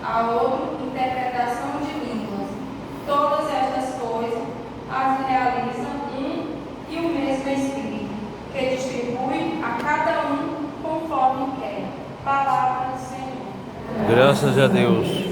a outro interpretação de línguas. Todas estas coisas as realiza um e o mesmo Espírito, que distribui a cada um conforme quer. Palavra do Senhor. Graças a Deus.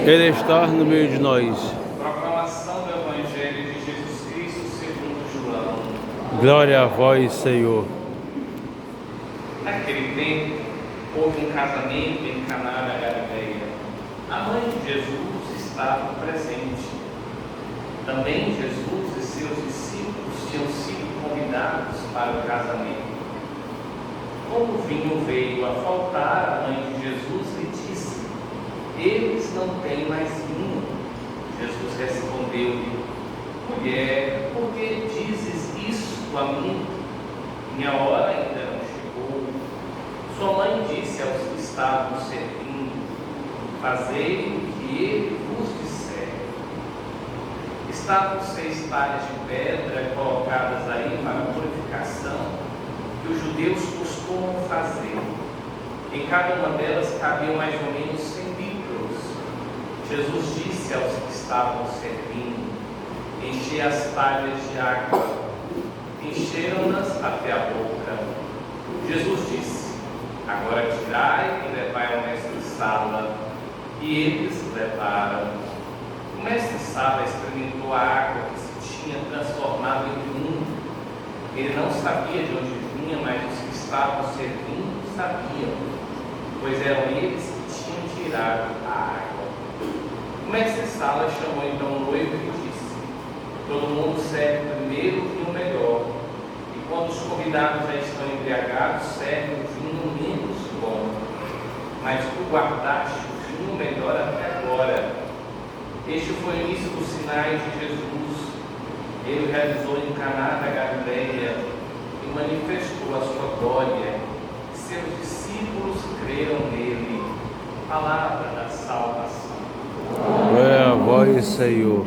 Ele está no meio de nós. Proclamação do Evangelho de Jesus Cristo segundo João. Glória a vós, Senhor. Naquele tempo, houve um casamento em Caná da Galileia. A mãe de Jesus estava presente. Também Jesus e seus discípulos tinham sido convidados para o casamento. Como o vinho veio a faltar, a mãe de Jesus lhe disse: eles não têm mais vinho. Jesus respondeu-lhe: mulher, por que dizes isso a mim? Minha hora ainda não chegou. Sua mãe disse aos que estavam servindo: fazei o que ele vos disser. Estavam 6 talhas de pedra colocadas aí para a purificação, que os judeus costumam fazer. Em cada uma delas cabiam mais ou menos 100 litros. Jesus disse aos que estavam servindo: enchei as talhas de água. Encheram-nas até a boca. Jesus disse: agora tirai e levai ao mestre-sala. E eles levaram. O mestre-sala experimentou a água que se tinha transformado em vinho. Ele não sabia de onde vinha, mas os que estavam servindo sabiam, pois eram eles que tinham tirado a água. O mestre-sala chamou então o noivo e disse: todo mundo serve primeiro o vinho melhor, e quando os convidados já estão embriagados, serve o vinho menos bom. Mas tu guardaste o vinho melhor até agora. Este foi o início dos sinais de Jesus. Ele realizou em Caná da Galileia e manifestou a sua glória. Seus discípulos creram nele. Palavra da salvação. Glória a vós, Senhor.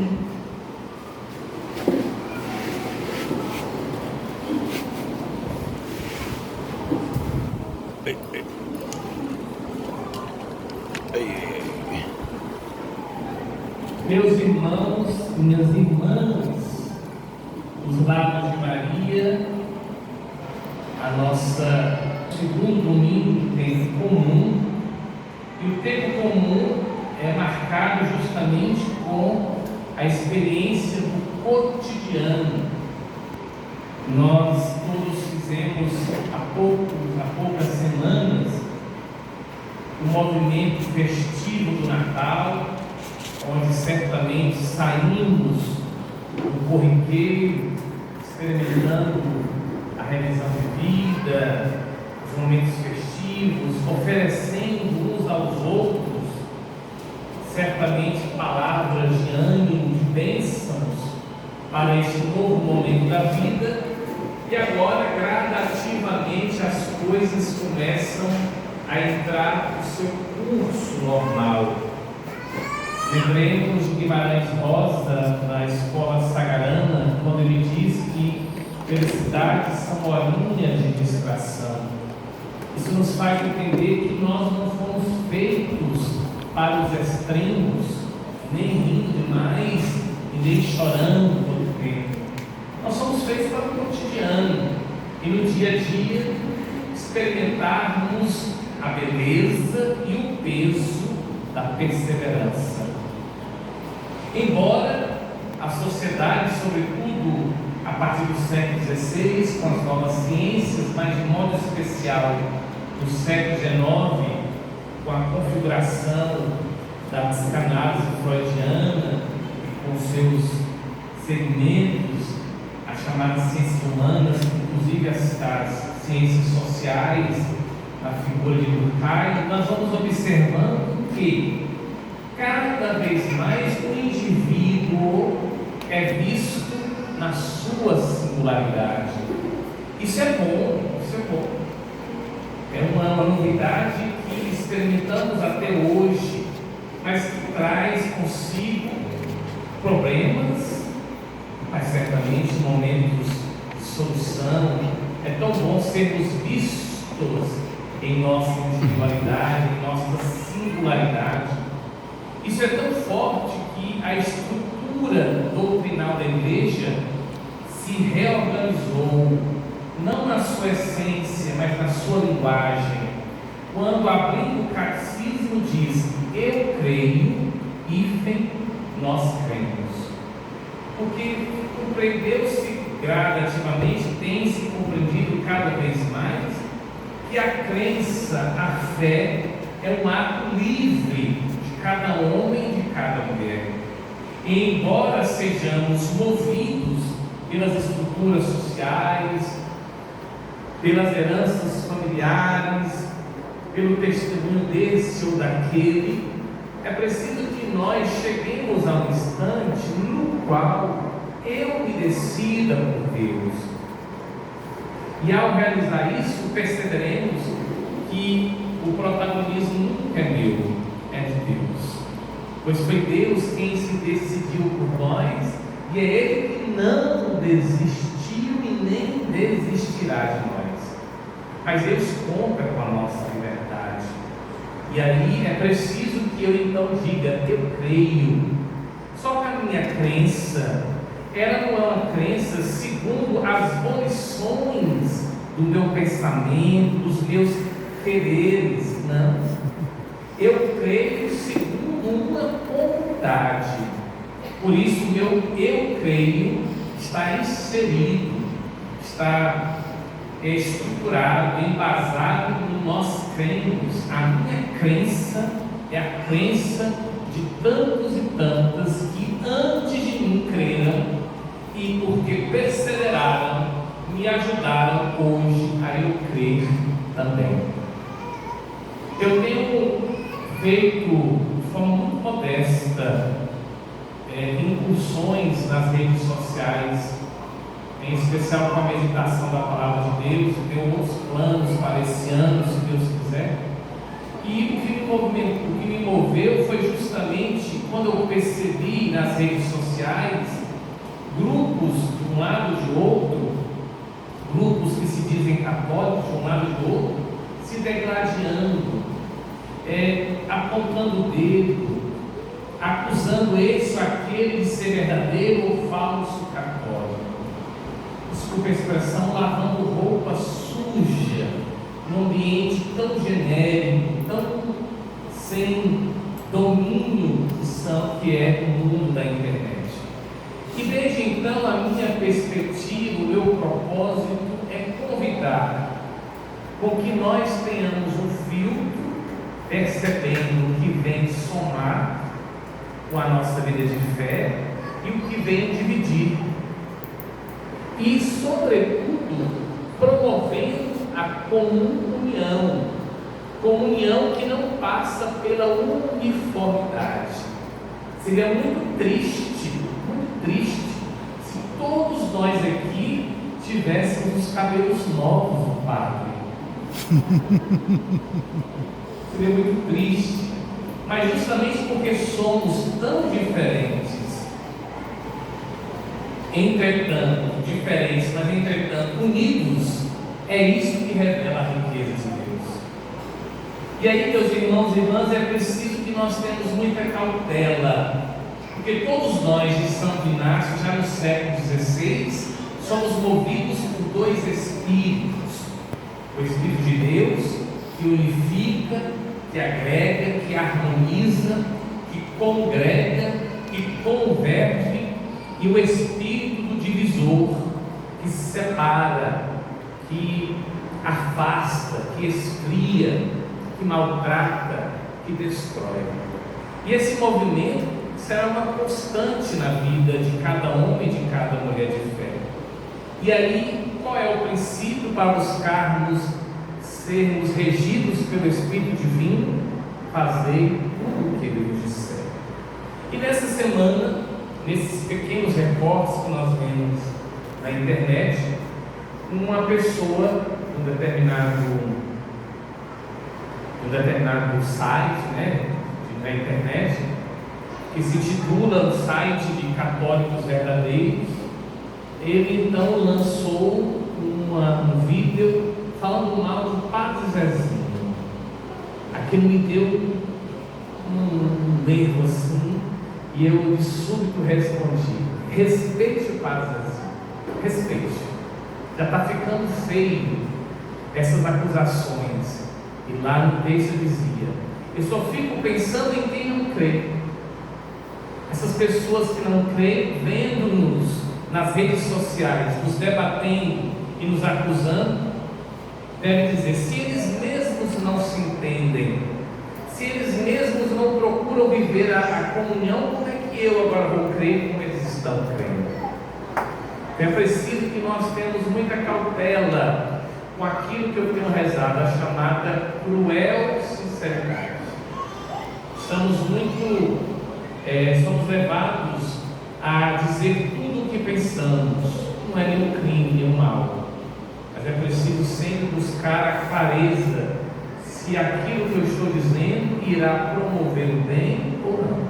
Meus irmãos e minhas irmãs, os lados de Maria, a nossa segundo domingo do tempo comum, e o tempo comum é marcado justamente com a experiência do cotidiano. Nós todos fizemos há poucas semanas o movimento festivo do Natal, onde certamente saímos do corriqueiro, experimentando a revisão de vida, os momentos festivos, oferecendo uns aos outros, certamente palavras de ânimo, de bênçãos para este novo momento da vida. E agora, gradativamente, as coisas começam a entrar no seu curso normal. Lembremos de Guimarães Rosa, na Escola Sagarana, quando ele diz que felicidade são horinhas de distração. Isso nos faz entender que nós não fomos feitos para os extremos, nem rindo demais e nem chorando todo o tempo. Nós somos feitos para o cotidiano e no dia a dia experimentarmos a beleza e o peso da perseverança. Embora a sociedade, sobretudo a partir do século XVI, com as novas ciências, mas de modo especial no século XIX, com a configuração da psicanálise freudiana, com seus segmentos, as chamadas ciências humanas, inclusive as ciências sociais, a figura de Durkheim, nós vamos observando que cada vez mais o indivíduo é visto na sua singularidade. Isso é bom, isso é bom. É uma novidade que experimentamos até hoje, mas que traz consigo problemas, mas certamente momentos de solução. É tão bom sermos vistos em nossa individualidade, em nossa singularidade. Isso é tão forte que a estrutura doutrinal da igreja se reorganizou, não na sua essência, mas na sua linguagem. Quando abrindo o catecismo diz: eu creio, hífen, nós cremos. Porque compreendeu-se gradativamente, tem-se compreendido cada vez mais que a crença, a fé, é um ato livre de cada homem e de cada mulher. E embora sejamos movidos pelas estruturas sociais, pelas heranças familiares, pelo testemunho desse ou daquele, é preciso que nós cheguemos a um instante no qual eu me decida por Deus. E ao realizar isso, perceberemos que o protagonismo nunca é meu, é de Deus. Pois foi Deus quem se decidiu por nós, e é Ele que não desistiu e nem desistirá de nós. Mas Deus conta com a nossa liberdade. E aí é preciso que eu então diga: eu creio. Só que a minha crença, ela não é uma crença segundo as volições do meu pensamento, dos meus quereres, não. Eu creio segundo uma vontade. Por isso, meu eu creio está inserido, está estruturado, embasado no nós cremos. A minha crença é a crença de tantos e tantas que antes de mim creram e porque perseveraram, me ajudaram hoje a eu crer também. Eu tenho feito de forma muito modesta incursões nas redes sociais, em especial com a meditação da Palavra de Deus. Tenho outros planos para esse ano, se Deus quiser. E o que me moveu foi justamente quando eu percebi nas redes sociais grupos de um lado e de outro, grupos que se dizem católicos de um lado e do outro, se degladiando, apontando o dedo, acusando esse ou aquele de ser verdadeiro ou falso católico. Desculpa a expressão, lavando roupa suja num ambiente tão genérico, tão sem domínio que é o mundo da internet. E desde então a minha perspectiva, o meu propósito é convidar com que nós tenhamos um filtro, percebendo o que vem somar com a nossa vida de fé e o que vem dividir. E, sobretudo, promovendo a comunhão que não passa pela uniformidade. Seria muito triste se todos nós aqui tivéssemos os cabelos novos do Padre. Seria muito triste, mas justamente porque somos tão diferentes, mas entretanto unidos, é isso que revela a riqueza de Deus. E aí, meus irmãos e irmãs, é preciso que nós tenhamos muita cautela, porque todos nós de Santo Inácio, já no século XVI, somos movidos por dois espíritos: o Espírito de Deus que unifica, que agrega, que harmoniza, que congrega, que converge, e o espírito do divisor, que separa, que afasta, que esfria, que maltrata, que destrói. E esse movimento será uma constante na vida de cada homem e de cada mulher de fé. E aí, qual é o princípio para buscarmos sermos regidos pelo Espírito Divino? Fazer tudo o que Ele nos disser. E nessa semana, nesses pequenos recortes que nós vemos na internet, uma pessoa, um determinado site, na internet, que se titula o site de Católicos Verdadeiros, ele então lançou um vídeo falando mal do Padre Zezinho. Aquilo me deu um nervo assim, e eu de súbito respondi: respeite o Padre Zezinho, respeite. Já está ficando feio essas acusações. E lá no texto dizia: eu só fico pensando em quem não crê. Essas pessoas que não creem, vendo-nos nas redes sociais, nos debatendo e nos acusando, devem dizer: se eles mesmos não se entendem, se eles mesmos não procuram viver a comunhão, como é que eu agora vou crer como eles estão crendo? É preciso que nós tenhamos muita cautela com aquilo que eu tenho rezado, a chamada cruel sinceridade. Somos levados a dizer tudo o que pensamos. Não é nenhum crime, nenhum mal, mas é preciso sempre buscar a clareza se aquilo que eu estou dizendo irá promover o bem ou não.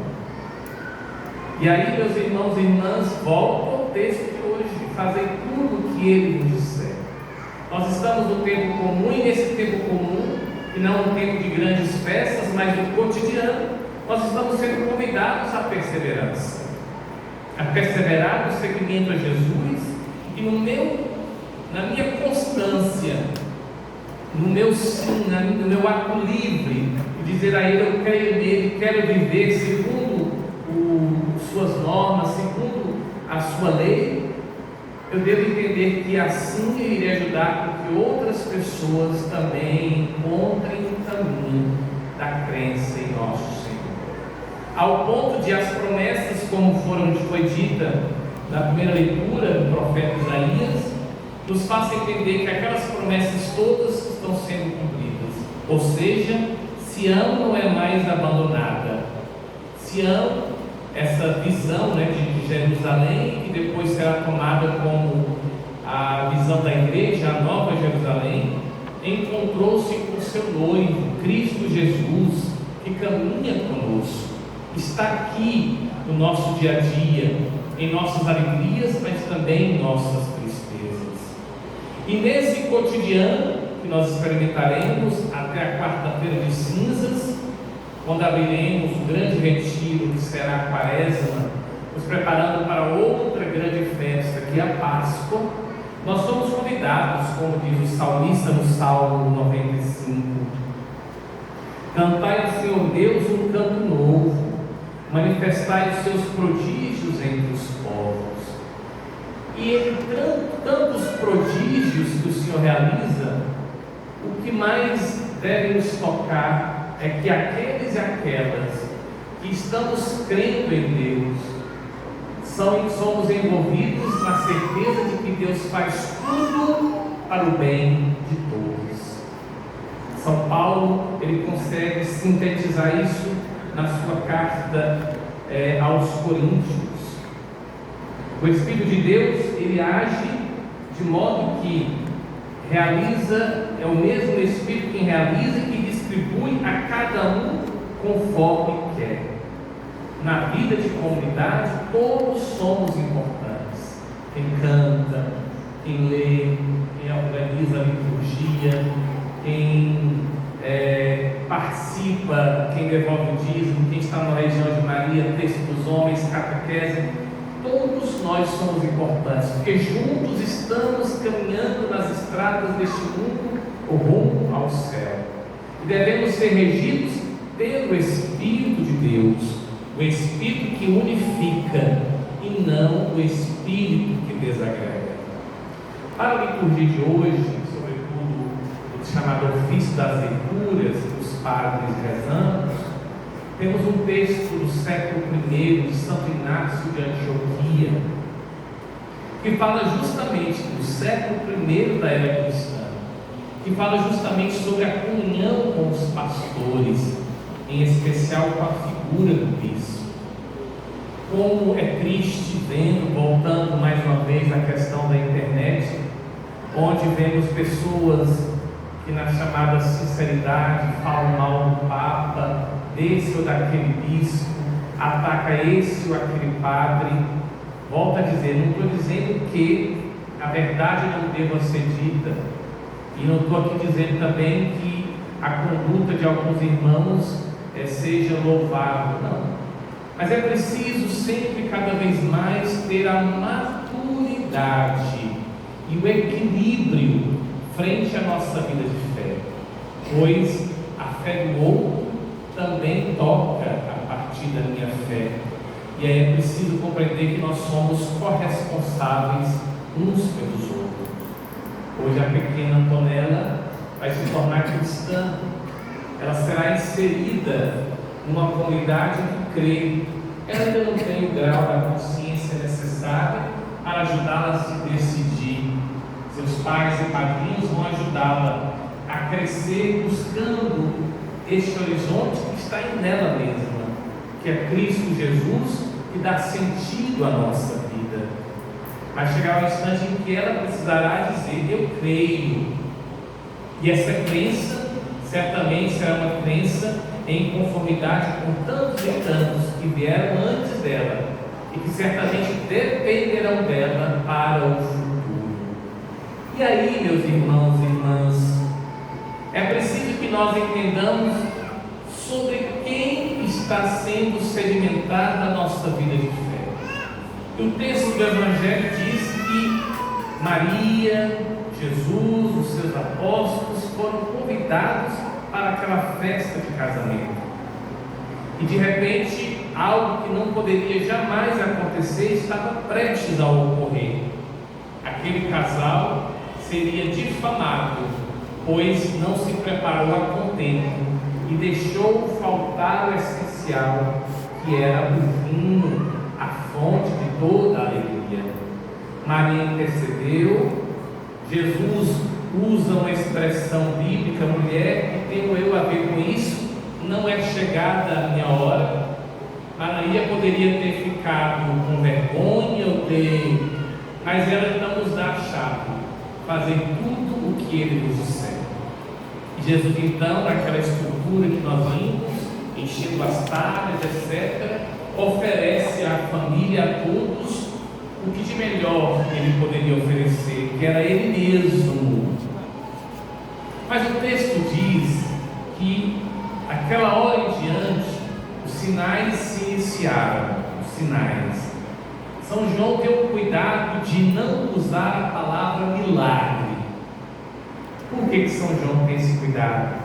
E aí, meus irmãos e irmãs, volto ao texto de hoje: fazer tudo o que Ele nos disser. Nós estamos no tempo comum, e nesse tempo comum, e não um tempo de grandes festas, mas no cotidiano, nós estamos sendo convidados à perseverança, a perseverar no seguimento a Jesus, e na minha constância, no meu sim, no meu ato livre, e dizer a Ele: eu creio nele, quero viver segundo suas normas, segundo a sua lei. Eu devo entender que assim eu irei ajudar com que outras pessoas também encontrem o caminho da crença em nosso Senhor, ao ponto de as promessas, como foi dita na primeira leitura do profeta Isaías, nos faça entender que aquelas promessas todas estão sendo cumpridas. Ou seja, Sião não é mais abandonada. Sião, essa visão de Jerusalém, que depois será tomada como a visão da igreja, a nova Jerusalém, encontrou-se com seu noivo, Cristo Jesus, que caminha conosco, está aqui no nosso dia a dia, em nossas alegrias, mas também em nossas tristezas. E nesse cotidiano que nós experimentaremos até a quarta-feira de cinzas, quando abriremos o grande retiro que será a Quaresma, nos preparando para outra grande festa, que é a Páscoa, nós somos convidados, como diz o salmista no Salmo 95, cantai ao Senhor Deus um canto novo, manifestai os seus prodígios entre os povos. E entre tantos prodígios que o Senhor realiza, o que mais deve nos tocar é que aqueles e aquelas que estamos crendo em Deus, somos envolvidos na certeza de que Deus faz tudo para o bem de todos. São Paulo, ele consegue sintetizar isso na sua carta aos Coríntios. O Espírito de Deus, ele age de modo que é o mesmo Espírito que realiza e que distribui a cada um conforme quer. Na vida de comunidade, todos somos importantes. Quem canta, quem lê, quem organiza a liturgia, quem participa, quem devolve o dízimo, quem está na Legião de Maria, Texto dos Homens, catequese. Todos nós somos importantes, porque juntos estamos caminhando nas estradas deste mundo, o rumo ao céu. e devemos ser regidos pelo Espírito de Deus, o Espírito que unifica e não o Espírito que desagrega. Para a liturgia de hoje, sobretudo o chamado ofício das leituras, os padres rezamos, temos um texto do século I de Santo Inácio de Antioquia, que fala justamente do século I da era cristã, que fala justamente sobre a comunhão com os pastores, em especial com a figura do bispo. Como é triste vendo, voltando mais uma vez à questão da internet, onde vemos pessoas que na chamada sinceridade falam mal do Papa, desse ou daquele bispo, ataca esse ou aquele padre. Volto a dizer, não estou dizendo que a verdade não deva ser dita, e não estou aqui dizendo também que a conduta de alguns irmãos seja louvável, não. Mas é preciso sempre, cada vez mais, ter a maturidade e o equilíbrio frente à nossa vida de fé, pois a fé do outro também toca a partir da minha fé, e aí é preciso compreender que nós somos corresponsáveis uns pelos outros. Hoje a pequena Antonella vai se tornar cristã, ela será inserida numa comunidade que crê. Ela ainda não tem o grau da consciência necessário para ajudá-la a se decidir. Seus pais e padrinhos vão ajudá-la a crescer buscando este horizonte que está em nela mesma, que é Cristo Jesus, que dá sentido à nossa vida. Vai chegar um instante em que ela precisará dizer: eu creio. E essa crença certamente será uma crença em conformidade com tantos e tantos que vieram antes dela e que certamente dependerão dela para o futuro. E aí, meus irmãos e irmãs, é preciso que nós entendamos sobre quem está sendo sedimentada a nossa vida de fé. E o texto do Evangelho diz que Maria, Jesus, os seus apóstolos foram convidados para aquela festa de casamento. E de repente, algo que não poderia jamais acontecer estava prestes a ocorrer. Aquele casal seria difamado, pois não se preparou a contento e deixou faltar o essencial, que era o vinho, a fonte de toda a alegria. Maria intercedeu. Jesus usa uma expressão bíblica: mulher, que tenho eu a ver com isso? Não é chegada a minha hora. Maria poderia ter ficado com vergonha ou mas ela então nos dá a chave: fazer tudo o que ele nos disser. E Jesus então, naquela estrutura que nós vimos, enchendo as talhas, etc., oferece à família, a todos, o que de melhor ele poderia oferecer, que era ele mesmo. Mas o texto diz que aquela hora em diante os sinais se iniciaram. Os sinais. São João teve o cuidado de não usar a palavra milagre. Por que São João tem esse cuidado?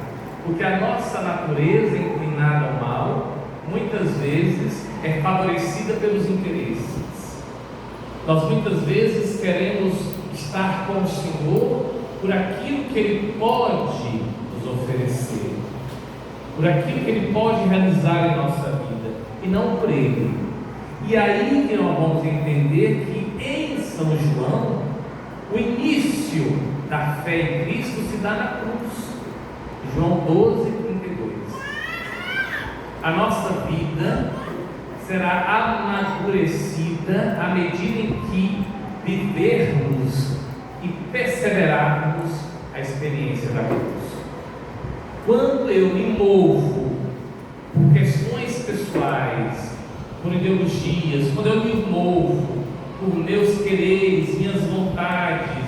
Porque a nossa natureza inclinada ao mal muitas vezes é favorecida pelos interesses. Nós muitas vezes queremos estar com o Senhor por aquilo que Ele pode nos oferecer, por aquilo que Ele pode realizar em nossa vida, e não por Ele. E aí que nós vamos entender que em São João, o início da fé em Cristo se dá na cruz. João 12, 32. A nossa vida será amadurecida à medida em que vivermos e perseverarmos a experiência da cruz. Quando eu me movo por questões pessoais, por ideologias, quando eu me movo por meus quereres, minhas vontades,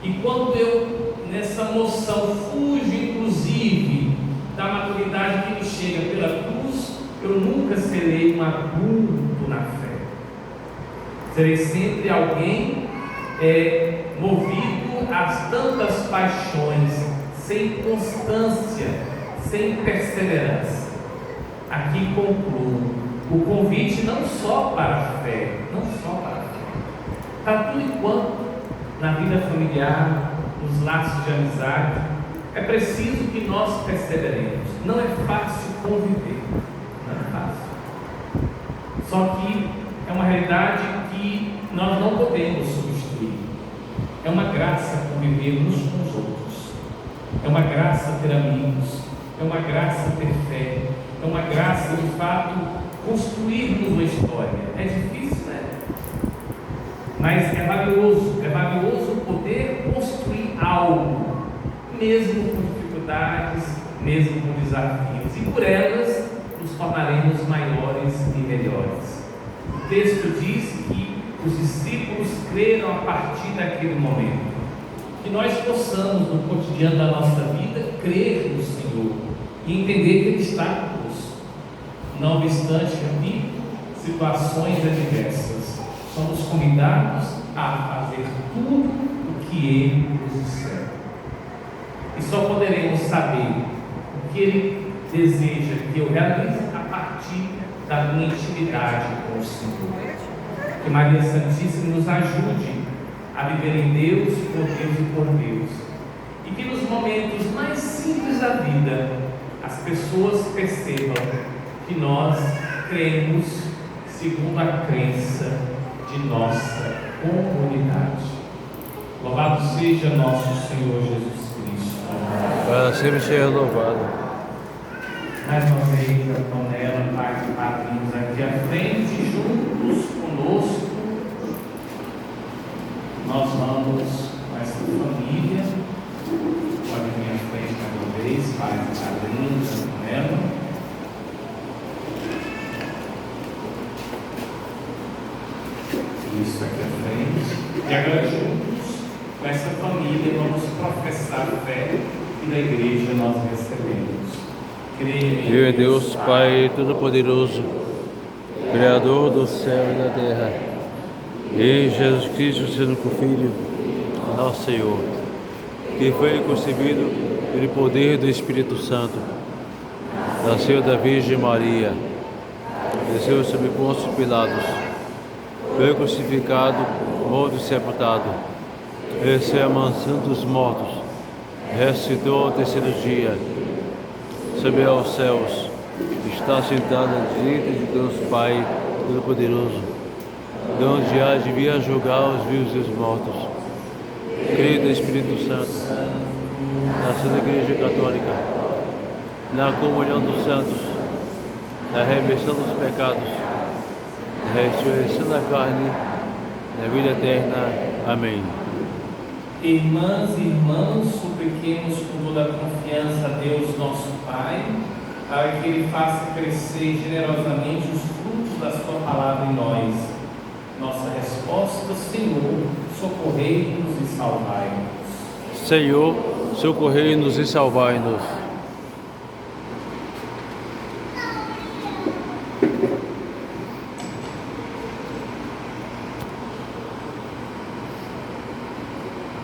e quando eu nessa moção fujo inclusive da maturidade que me chega pela cruz, eu nunca serei um adulto na fé. Serei sempre alguém movido às tantas paixões, sem constância, sem perseverança. Aqui concluo o convite não só para a fé, para tudo enquanto na vida familiar, nos laços de amizade, é preciso que nós perseveremos. Não é fácil conviver, não é fácil. Só que é uma realidade que nós não podemos substituir. É uma graça conviver uns com os outros. É uma graça ter amigos. É uma graça ter fé. É uma graça, de fato, construirmos uma história. É difícil, né? Mas é valioso poder construir algo, mesmo com dificuldades, mesmo com desafios. E por elas nos tornaremos maiores e melhores. O texto diz que os discípulos creram a partir daquele momento. Que nós possamos, no cotidiano da nossa vida, crer no Senhor e entender que Ele está conosco. Não obstante, repito, situações adversas, somos convidados a fazer tudo o que Ele nos disser. E só poderemos saber o que Ele deseja que eu realize a partir da minha intimidade com o Senhor. Que Maria Santíssima nos ajude a viver em Deus, por Deus e por Deus. E que nos momentos mais simples da vida, as pessoas percebam que nós cremos segundo a crença de nossa comunidade. Louvado seja nosso Senhor Jesus Cristo. Para sempre seja louvado. Mais uma vez, Antonella, Pai e Padrinhos aqui à frente, juntos conosco. Nós vamos com essa família. Pode vir à frente mais uma vez, Pai e Padrinhos, Antonella. Isso aqui à frente. E agora juntos, com essa família, vamos professar a fé que da igreja nós recebemos. Creio em Deus, Pai Todo-Poderoso, Criador do céu e da terra, e Jesus Cristo, seu único Filho, nosso Senhor, que foi concebido pelo poder do Espírito Santo, nasceu da Virgem Maria, desceu sob Pôncio Pilatos, foi crucificado, morto e sepultado, desceu à mansão dos mortos, ressuscitou ao terceiro dia, subiu aos céus, está sentado à direita de Deus Pai Todo-Poderoso, de onde há de vir a julgar os vivos e os mortos. Creio no Espírito Santo, na Santa Igreja Católica, na comunhão dos santos, na remissão dos pecados, na ressurreição da carne, na vida eterna. Amém. Irmãs e irmãos, supliquemos com toda a confiança a Deus nosso Pai, para que Ele faça crescer generosamente os frutos da sua palavra em nós. Nossa resposta: Senhor, socorrei-nos e salvai-nos. Senhor, socorrei-nos e salvai-nos.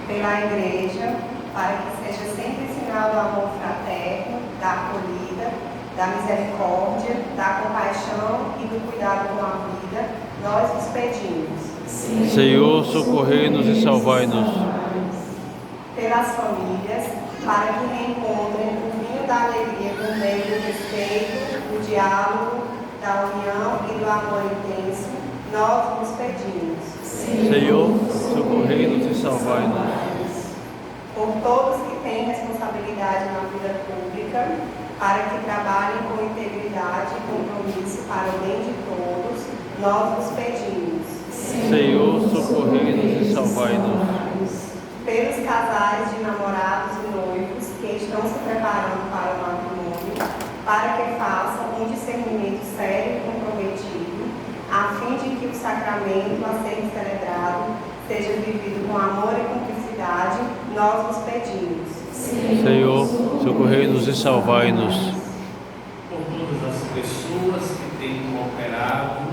Pela Igreja, para que seja sempre sinal do amor fraterno, da acolhida, da misericórdia, da compaixão e do cuidado com a vida, nós vos pedimos. Senhor, socorrei-nos e salvai-nos. Pelas famílias, para que reencontrem o vinho da alegria por meio do respeito, do diálogo, da união e do amor intenso, nós vos pedimos. Senhor, socorrei-nos e salvai-nos. Por todos que têm responsabilidade na vida pública, para que trabalhem com integridade e compromisso para o bem de todos, nós vos pedimos. Senhor, socorrei-nos e salvai-nos. Pelos casais de namorados e noivos que estão se preparando para o matrimônio, para que façam um discernimento sério e comprometido, a fim de que o sacramento a ser celebrado seja vivido com amor e cumplicidade, nós vos pedimos. Senhor, socorrei-nos e salvai-nos. Por todas as pessoas que têm cooperado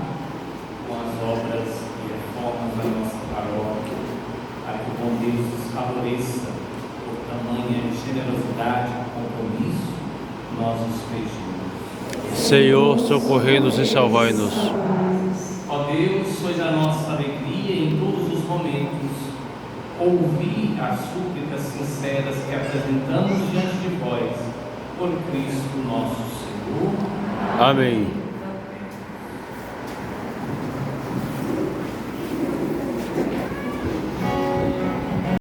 com as obras e reformas da nossa paróquia, para que o bom Deus os favoreça por tamanha generosidade e compromisso, nossos pedidos. Senhor, socorrei-nos e salvai-nos. Ó Deus, sois a nossa alegria em todos os momentos. Ouvi as súplicas sinceras que apresentamos diante de vós, por Cristo nosso Senhor. Amém.